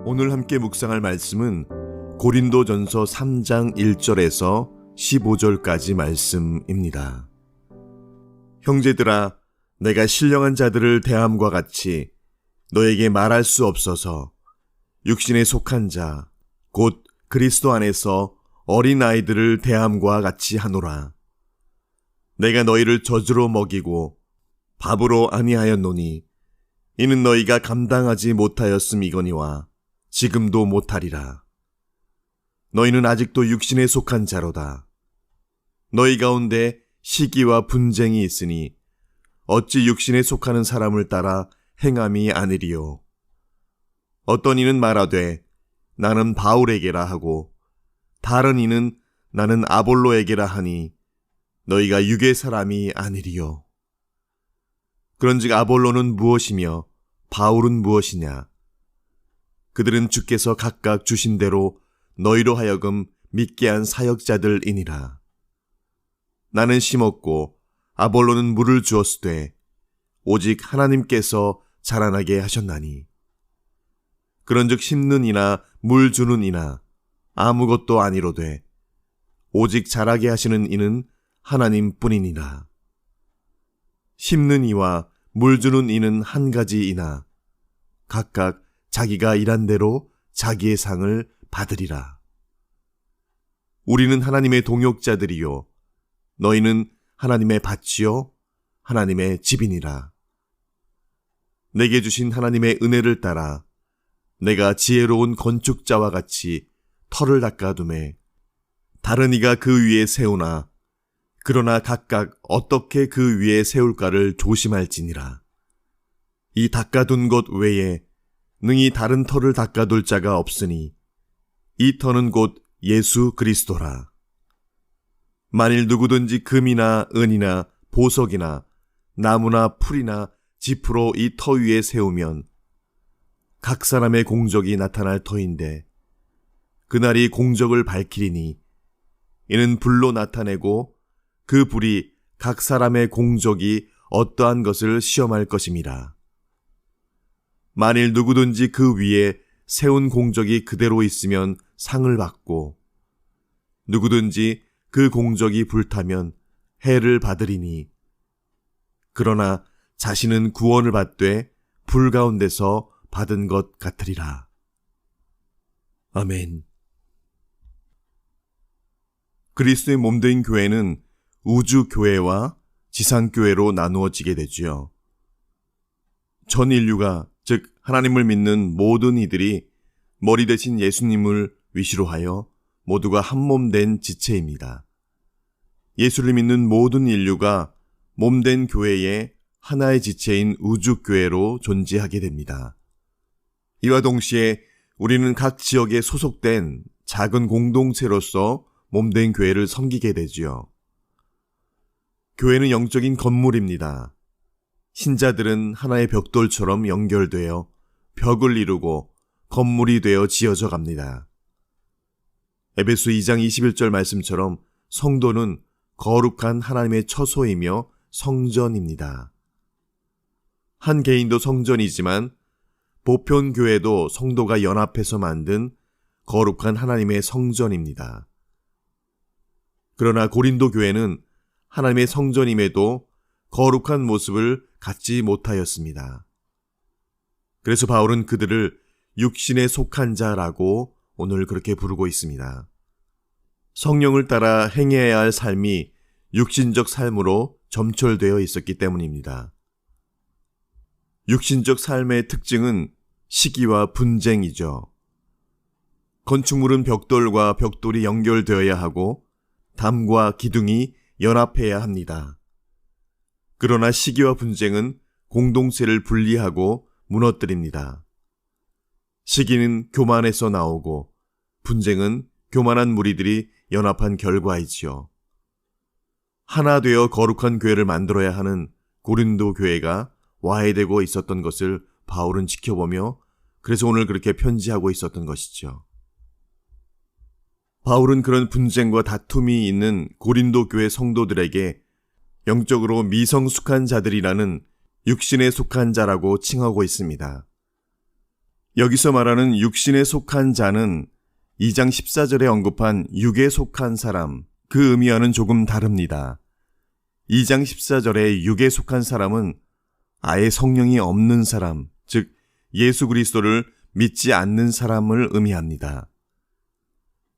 오늘 함께 묵상할 말씀은 고린도전서 3장 1절에서 15절까지 말씀입니다. 형제들아, 내가 신령한 자들을 대함과 같이 너에게 말할 수 없어서 육신에 속한 자, 곧 그리스도 안에서 어린 아이들을 대함과 같이 하노라. 내가 너희를 젖으로 먹이고 밥으로 아니하였노니 이는 너희가 감당하지 못하였음이거니와 지금도 못하리라. 너희는 아직도 육신에 속한 자로다. 너희 가운데 시기와 분쟁이 있으니 어찌 육신에 속하는 사람을 따라 행함이 아니리요. 어떤 이는 말하되 나는 바울에게라 하고 다른 이는 나는 아볼로에게라 하니 너희가 육의 사람이 아니리요. 그런즉 아볼로는 무엇이며 바울은 무엇이냐? 그들은 주께서 각각 주신 대로 너희로 하여금 믿게 한 사역자들이니라. 나는 심었고 아볼로는 물을 주었으되 오직 하나님께서 자라나게 하셨나니. 그런즉 심는 이나 물 주는 이나 아무것도 아니로되 오직 자라게 하시는 이는 하나님뿐이니라. 심는 이와 물 주는 이는 한 가지이나 각각 자기가 일한 대로 자기의 상을 받으리라. 우리는 하나님의 동역자들이요 너희는 하나님의 밭이요 하나님의 집이니라. 내게 주신 하나님의 은혜를 따라 내가 지혜로운 건축자와 같이 터를 닦아두매 다른 이가 그 위에 세우나 그러나 각각 어떻게 그 위에 세울까를 조심할지니라. 이 닦아둔 것 외에 능히 다른 터를 닦아둘 자가 없으니 이 터는 곧 예수 그리스도라. 만일 누구든지 금이나 은이나 보석이나 나무나 풀이나 짚으로 이 터 위에 세우면 각 사람의 공적이 나타날 터인데 그날이 공적을 밝히리니 이는 불로 나타내고 그 불이 각 사람의 공적이 어떠한 것을 시험할 것임이라. 만일 누구든지 그 위에 세운 공적이 그대로 있으면 상을 받고 누구든지 그 공적이 불타면 해를 받으리니 그러나 자신은 구원을 받되 불 가운데서 받은 것 같으리라. 아멘. 그리스도의 몸된 교회는 우주교회와 지상교회로 나누어지게 되지요. 전 인류가 즉 하나님을 믿는 모든 이들이 머리 대신 예수님을 위시로 하여 모두가 한 몸 된 지체입니다. 예수를 믿는 모든 인류가 몸된 교회의 하나의 지체인 우주교회로 존재하게 됩니다. 이와 동시에 우리는 각 지역에 소속된 작은 공동체로서 몸된 교회를 섬기게 되지요. 교회는 영적인 건물입니다. 신자들은 하나의 벽돌처럼 연결되어 벽을 이루고 건물이 되어 지어져 갑니다. 에베소 2장 21절 말씀처럼 성도는 거룩한 하나님의 처소이며 성전입니다. 한 개인도 성전이지만 보편교회도 성도가 연합해서 만든 거룩한 하나님의 성전입니다. 그러나 고린도 교회는 하나님의 성전임에도 거룩한 모습을 갖지 못하였습니다. 그래서 바울은 그들을 육신에 속한 자라고 오늘 그렇게 부르고 있습니다. 성령을 따라 행해야 할 삶이 육신적 삶으로 점철되어 있었기 때문입니다. 육신적 삶의 특징은 시기와 분쟁이죠. 건축물은 벽돌과 벽돌이 연결되어야 하고 담과 기둥이 연합해야 합니다. 그러나 시기와 분쟁은 공동체를 분리하고 무너뜨립니다. 시기는 교만에서 나오고 분쟁은 교만한 무리들이 연합한 결과이지요. 하나 되어 거룩한 교회를 만들어야 하는 고린도 교회가 와해되고 있었던 것을 바울은 지켜보며 그래서 오늘 그렇게 편지하고 있었던 것이죠. 바울은 그런 분쟁과 다툼이 있는 고린도 교회 성도들에게 영적으로 미성숙한 자들이라는 육신에 속한 자라고 칭하고 있습니다. 여기서 말하는 육신에 속한 자는 2장 14절에 언급한 육에 속한 사람, 그 의미와는 조금 다릅니다. 2장 14절에 육에 속한 사람은 아예 성령이 없는 사람, 즉 예수 그리스도를 믿지 않는 사람을 의미합니다.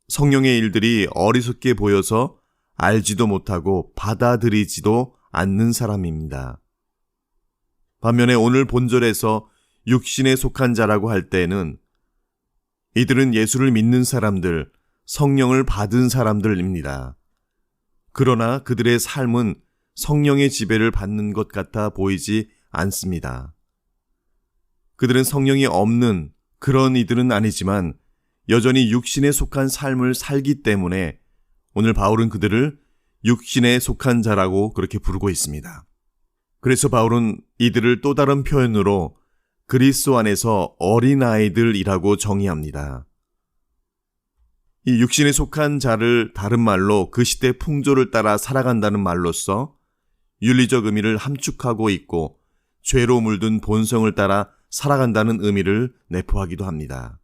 성령의 일들이 어리석게 보여서 알지도 못하고 받아들이지도 않는 사람입니다. 반면에 오늘 본절에서 육신에 속한 자라고 할 때에는 이들은 예수를 믿는 사람들, 성령을 받은 사람들입니다. 그러나 그들의 삶은 성령의 지배를 받는 것 같아 보이지 않습니다. 그들은 성령이 없는 그런 이들은 아니지만 여전히 육신에 속한 삶을 살기 때문에 오늘 바울은 그들을 육신에 속한 자라고 그렇게 부르고 있습니다. 그래서 바울은 이들을 또 다른 표현으로 그리스도 안에서 어린아이들이라고 정의합니다. 이 육신에 속한 자를 다른 말로 그 시대 풍조를 따라 살아간다는 말로써 윤리적 의미를 함축하고 있고 죄로 물든 본성을 따라 살아간다는 의미를 내포하기도 합니다.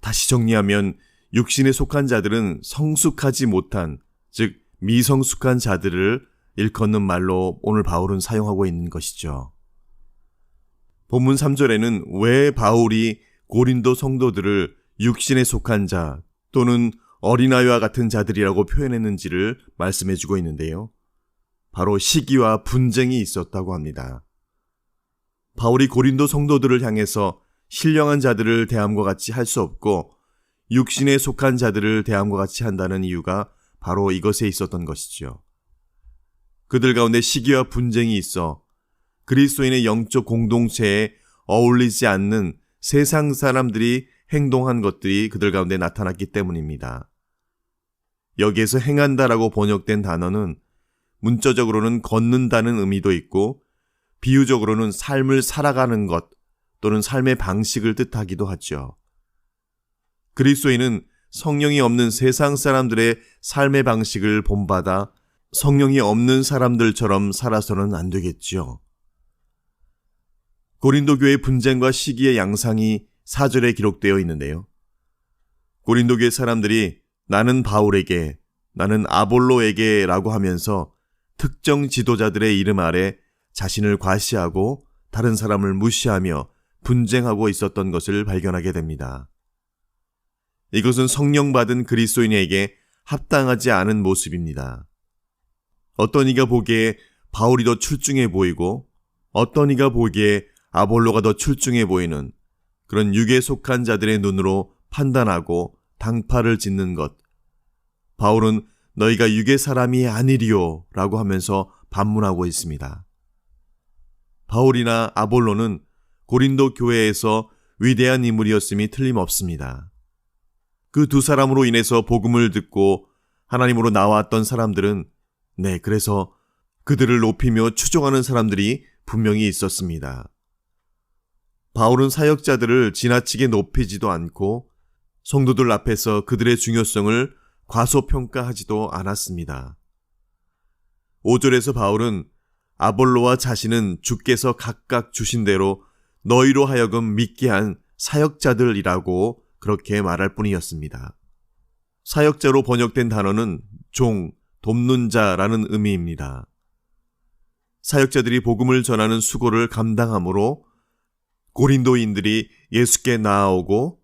다시 정리하면 육신에 속한 자들은 성숙하지 못한, 즉 미성숙한 자들을 일컫는 말로 오늘 바울은 사용하고 있는 것이죠. 본문 3절에는 왜 바울이 고린도 성도들을 육신에 속한 자 또는 어린아이와 같은 자들이라고 표현했는지를 말씀해주고 있는데요. 바로 시기와 분쟁이 있었다고 합니다. 바울이 고린도 성도들을 향해서 신령한 자들을 대함과 같이 할 수 없고 육신에 속한 자들을 대함과 같이 한다는 이유가 바로 이것에 있었던 것이죠. 그들 가운데 시기와 분쟁이 있어 그리스도인의 영적 공동체에 어울리지 않는 세상 사람들이 행동한 것들이 그들 가운데 나타났기 때문입니다. 여기에서 행한다라고 번역된 단어는 문자적으로는 걷는다는 의미도 있고 비유적으로는 삶을 살아가는 것 또는 삶의 방식을 뜻하기도 하죠. 그리스도인은 성령이 없는 세상 사람들의 삶의 방식을 본받아 성령이 없는 사람들처럼 살아서는 안 되겠지요. 고린도 교회 분쟁과 시기의 양상이 4절에 기록되어 있는데요. 고린도 교회 사람들이 나는 바울에게, 나는 아볼로에게 라고 하면서 특정 지도자들의 이름 아래 자신을 과시하고 다른 사람을 무시하며 분쟁하고 있었던 것을 발견하게 됩니다. 이것은 성령 받은 그리스도인에게 합당하지 않은 모습입니다. 어떤 이가 보기에 바울이 더 출중해 보이고 어떤 이가 보기에 아볼로가 더 출중해 보이는 그런 육에 속한 자들의 눈으로 판단하고 당파를 짓는 것. 바울은 너희가 육의 사람이 아니리요 라고 하면서 반문하고 있습니다. 바울이나 아볼로는 고린도 교회에서 위대한 인물이었음이 틀림없습니다. 그 두 사람으로 인해서 복음을 듣고 하나님으로 나왔던 사람들은 그래서 그들을 높이며 추종하는 사람들이 분명히 있었습니다. 바울은 사역자들을 지나치게 높이지도 않고 성도들 앞에서 그들의 중요성을 과소평가하지도 않았습니다. 5절에서 바울은 아볼로와 자신은 주께서 각각 주신 대로 너희로 하여금 믿게 한 사역자들이라고 그렇게 말할 뿐이었습니다. 사역자로 번역된 단어는 종, 돕는 자라는 의미입니다. 사역자들이 복음을 전하는 수고를 감당함으로 고린도인들이 예수께 나아오고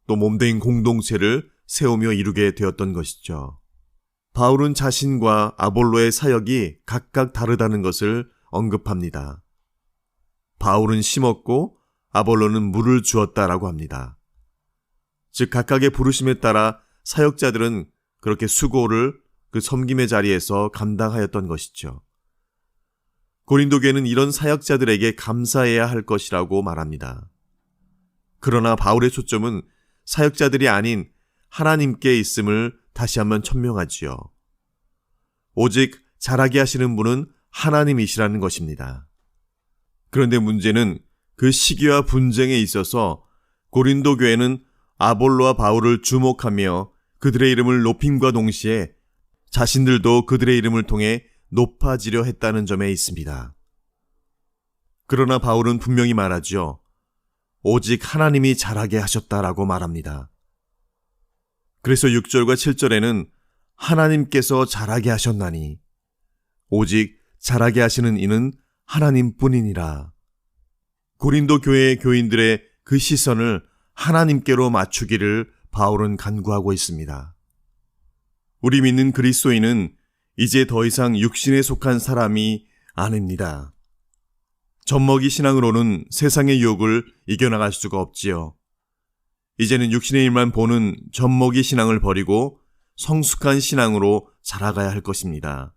또 몸된 공동체를 세우며 이루게 되었던 것이죠. 바울은 자신과 아볼로의 사역이 각각 다르다는 것을 언급합니다. 바울은 심었고 아볼로는 물을 주었다라고 합니다. 즉 각각의 부르심에 따라 사역자들은 그렇게 수고를 그 섬김의 자리에서 감당하였던 것이죠. 고린도 교회는 이런 사역자들에게 감사해야 할 것이라고 말합니다. 그러나 바울의 초점은 사역자들이 아닌 하나님께 있음을 다시 한번 천명하지요. 오직 잘하게 하시는 분은 하나님이시라는 것입니다. 그런데 문제는 그 시기와 분쟁에 있어서 고린도 교회는 아볼로와 바울을 주목하며 그들의 이름을 높임과 동시에 자신들도 그들의 이름을 통해 높아지려 했다는 점에 있습니다. 그러나 바울은 분명히 말하죠. 오직 하나님이 잘하게 하셨다라고 말합니다. 그래서 6절과 7절에는 하나님께서 잘하게 하셨나니 오직 잘하게 하시는 이는 하나님뿐이니라. 고린도 교회의 교인들의 그 시선을 하나님께로 맞추기를 바울은 간구하고 있습니다. 우리 믿는 그리스도인은 이제 더 이상 육신에 속한 사람이 아닙니다. 젖먹이 신앙으로는 세상의 유혹을 이겨나갈 수가 없지요. 이제는 육신의 일만 보는 젖먹이 신앙을 버리고 성숙한 신앙으로 자라가야 할 것입니다.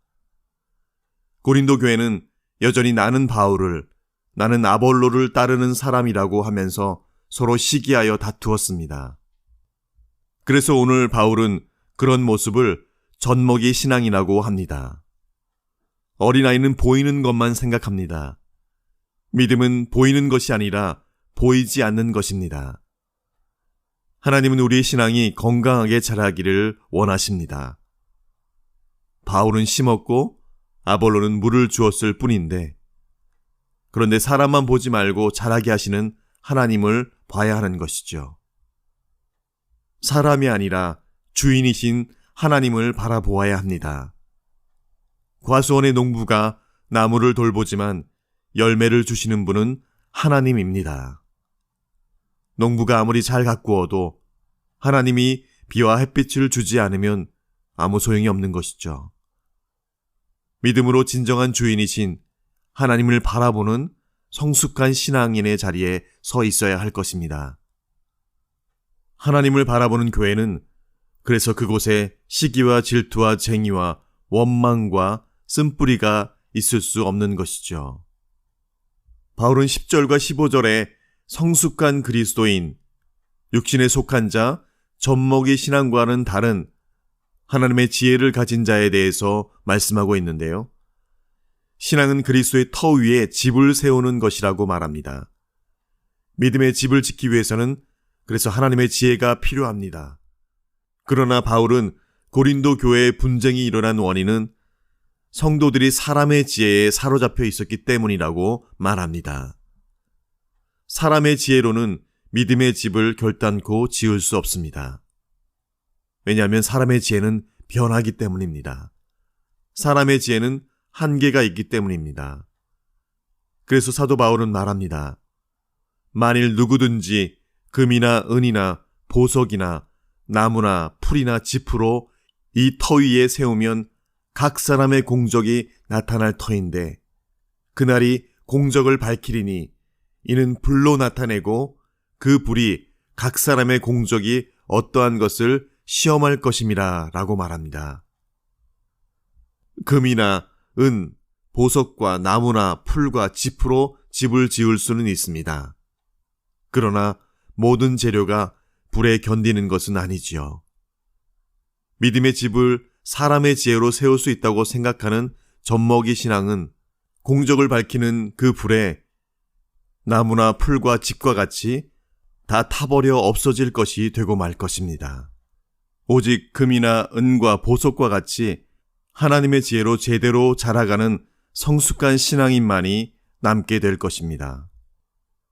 고린도 교회는 여전히 나는 바울을, 나는 아볼로를 따르는 사람이라고 하면서 서로 시기하여 다투었습니다. 그래서 오늘 바울은 그런 모습을 젖먹이 신앙이라고 합니다. 어린아이는 보이는 것만 생각합니다. 믿음은 보이는 것이 아니라 보이지 않는 것입니다. 하나님은 우리의 신앙이 건강하게 자라기를 원하십니다. 바울은 심었고 아볼로는 물을 주었을 뿐인데, 그런데 사람만 보지 말고 자라게 하시는 하나님을 봐야 하는 것이죠. 사람이 아니라 주인이신 하나님을 바라보아야 합니다. 과수원의 농부가 나무를 돌보지만 열매를 주시는 분은 하나님입니다. 농부가 아무리 잘 가꾸어도 하나님이 비와 햇빛을 주지 않으면 아무 소용이 없는 것이죠. 믿음으로 진정한 주인이신 하나님을 바라보는 성숙한 신앙인의 자리에 서 있어야 할 것입니다. 하나님을 바라보는 교회는 그래서 그곳에 시기와 질투와 쟁의와 원망과 쓴뿌리가 있을 수 없는 것이죠. 바울은 10절과 15절에 성숙한 그리스도인, 육신에 속한 자, 젖먹이 신앙과는 다른 하나님의 지혜를 가진 자에 대해서 말씀하고 있는데요. 신앙은 그리스도의 터 위에 집을 세우는 것이라고 말합니다. 믿음의 집을 짓기 위해서는 그래서 하나님의 지혜가 필요합니다. 그러나 바울은 고린도 교회의 분쟁이 일어난 원인은 성도들이 사람의 지혜에 사로잡혀 있었기 때문이라고 말합니다. 사람의 지혜로는 믿음의 집을 결단코 지을 수 없습니다. 왜냐하면 사람의 지혜는 변하기 때문입니다. 사람의 지혜는 한계가 있기 때문입니다. 그래서 사도 바울은 말합니다. 만일 누구든지 금이나 은이나 보석이나 나무나 풀이나 짚으로 이 터 위에 세우면 각 사람의 공적이 나타날 터인데 그날이 공적을 밝히리니 이는 불로 나타내고 그 불이 각 사람의 공적이 어떠한 것을 시험할 것임이라 라고 말합니다. 금이나 은, 보석과 나무나 풀과 짚으로 집을 지을 수는 있습니다. 그러나 모든 재료가 불에 견디는 것은 아니지요. 믿음의 집을 사람의 지혜로 세울 수 있다고 생각하는 젖먹이 신앙은 공적을 밝히는 그 불에 나무나 풀과 집과 같이 다 타버려 없어질 것이 되고 말 것입니다. 오직 금이나 은과 보석과 같이 하나님의 지혜로 제대로 자라가는 성숙한 신앙인만이 남게 될 것입니다.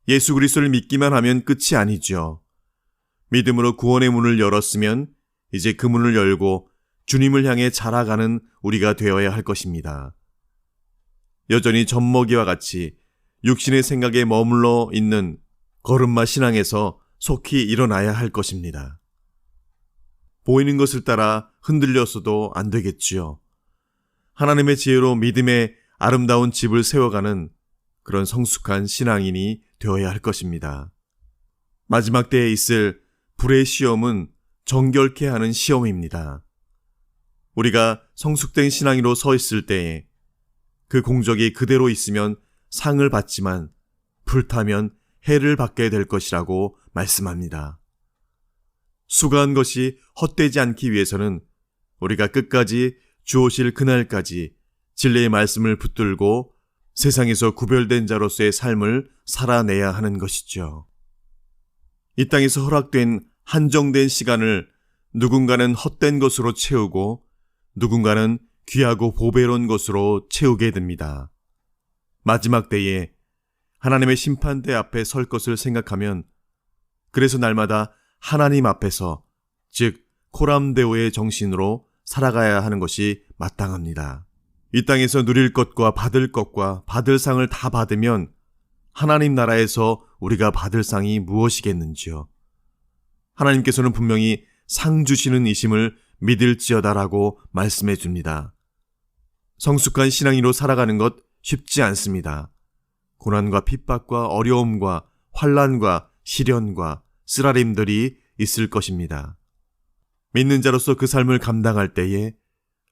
예수 그리스도를 믿기만 하면 끝이 아니죠. 믿음으로 구원의 문을 열었으면 이제 그 문을 열고 주님을 향해 자라가는 우리가 되어야 할 것입니다. 여전히 젖먹이와 같이 육신의 생각에 머물러 있는 걸음마 신앙에서 속히 일어나야 할 것입니다. 보이는 것을 따라 흔들려서도 안 되겠지요. 하나님의 지혜로 믿음의 아름다운 집을 세워가는 그런 성숙한 신앙인이 되어야 할 것입니다. 마지막 때에 있을 불의 시험은 정결케 하는 시험입니다. 우리가 성숙된 신앙인으로 서 있을 때에 그 공적이 그대로 있으면 상을 받지만 불타면 해를 받게 될 것이라고 말씀합니다. 수고한 것이 헛되지 않기 위해서는 우리가 끝까지 주오실 그날까지 진리의 말씀을 붙들고 세상에서 구별된 자로서의 삶을 살아내야 하는 것이죠. 이 땅에서 허락된 한정된 시간을 누군가는 헛된 것으로 채우고 누군가는 귀하고 보배로운 것으로 채우게 됩니다. 마지막 때에 하나님의 심판대 앞에 설 것을 생각하면 그래서 날마다 하나님 앞에서, 즉 코람데오의 정신으로 살아가야 하는 것이 마땅합니다. 이 땅에서 누릴 것과 받을 상을 다 받으면 하나님 나라에서 우리가 받을 상이 무엇이겠는지요. 하나님께서는 분명히 상 주시는 이심을 믿을지어다라고 말씀해 줍니다. 성숙한 신앙인으로 살아가는 것 쉽지 않습니다. 고난과 핍박과 어려움과 환난과 시련과 쓰라림들이 있을 것입니다. 믿는 자로서 그 삶을 감당할 때에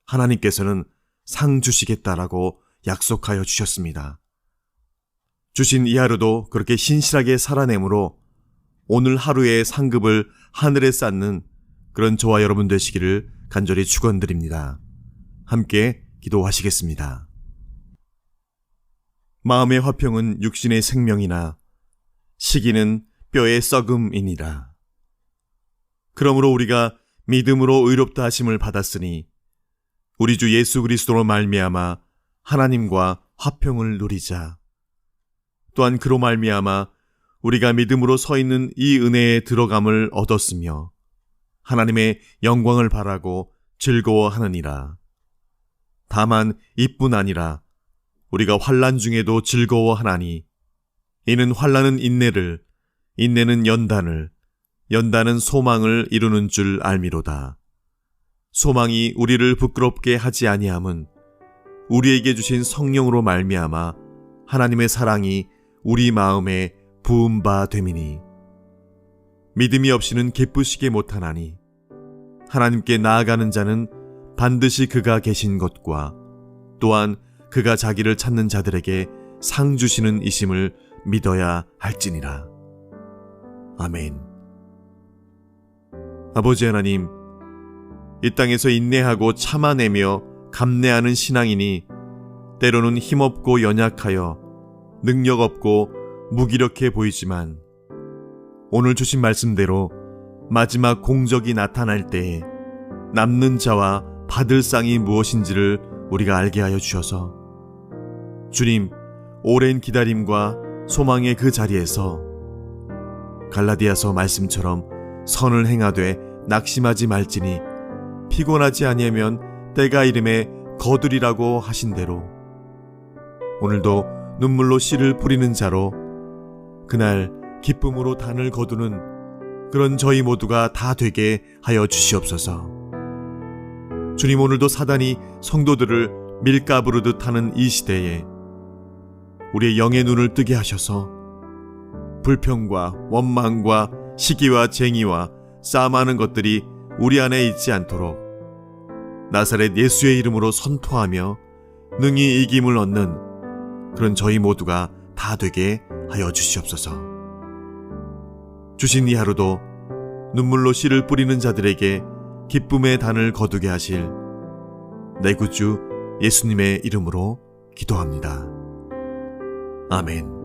하나님께서는 상 주시겠다라고 약속하여 주셨습니다. 주신 이 하루도 그렇게 신실하게 살아내므로 오늘 하루의 상급을 하늘에 쌓는 그런 저와 여러분 되시기를 간절히 축원드립니다. 함께 기도하시겠습니다. 마음의 화평은 육신의 생명이나 시기는 뼈의 썩음이니라. 그러므로 우리가 믿음으로 의롭다 하심을 받았으니 우리 주 예수 그리스도로 말미암아 하나님과 화평을 누리자. 또한 그로 말미암아 우리가 믿음으로 서 있는 이 은혜에 들어감을 얻었으며 하나님의 영광을 바라고 즐거워하느니라. 다만 이뿐 아니라 우리가 환난 중에도 즐거워하나니 이는 환난은 인내를, 인내는 연단을, 연단은 소망을 이루는 줄 알미로다. 소망이 우리를 부끄럽게 하지 아니함은 우리에게 주신 성령으로 말미암아 하나님의 사랑이 우리 마음에 부은 바 됨이니 믿음이 없이는 기쁘시게 못하나니 하나님께 나아가는 자는 반드시 그가 계신 것과 또한 그가 자기를 찾는 자들에게 상 주시는 이심을 믿어야 할지니라. 아멘. 아버지 하나님, 이 땅에서 인내하고 참아내며 감내하는 신앙인이 때로는 힘없고 연약하여 능력 없고 무기력해 보이지만 오늘 주신 말씀대로 마지막 공적이 나타날 때에 남는 자와 받을 상이 무엇인지를 우리가 알게 하여 주셔서 주님, 오랜 기다림과 소망의 그 자리에서 갈라디아서 말씀처럼 선을 행하되 낙심하지 말지니 피곤하지 아니하면 때가 이름에 거두리라고 하신 대로 오늘도 눈물로 씨를 뿌리는 자로 그날 기쁨으로 단을 거두는 그런 저희 모두가 다 되게 하여 주시옵소서. 주님, 오늘도 사단이 성도들을 밀가부르듯 하는 이 시대에 우리의 영의 눈을 뜨게 하셔서 불평과 원망과 시기와 쟁의와 싸움하는 것들이 우리 안에 있지 않도록 나사렛 예수의 이름으로 선포하며 능히 이김을 얻는 그런 저희 모두가 다 되게 하여 주시옵소서. 주신 이 하루도 눈물로 씨를 뿌리는 자들에게 기쁨의 단을 거두게 하실 내 구주 예수님의 이름으로 기도합니다. 아멘.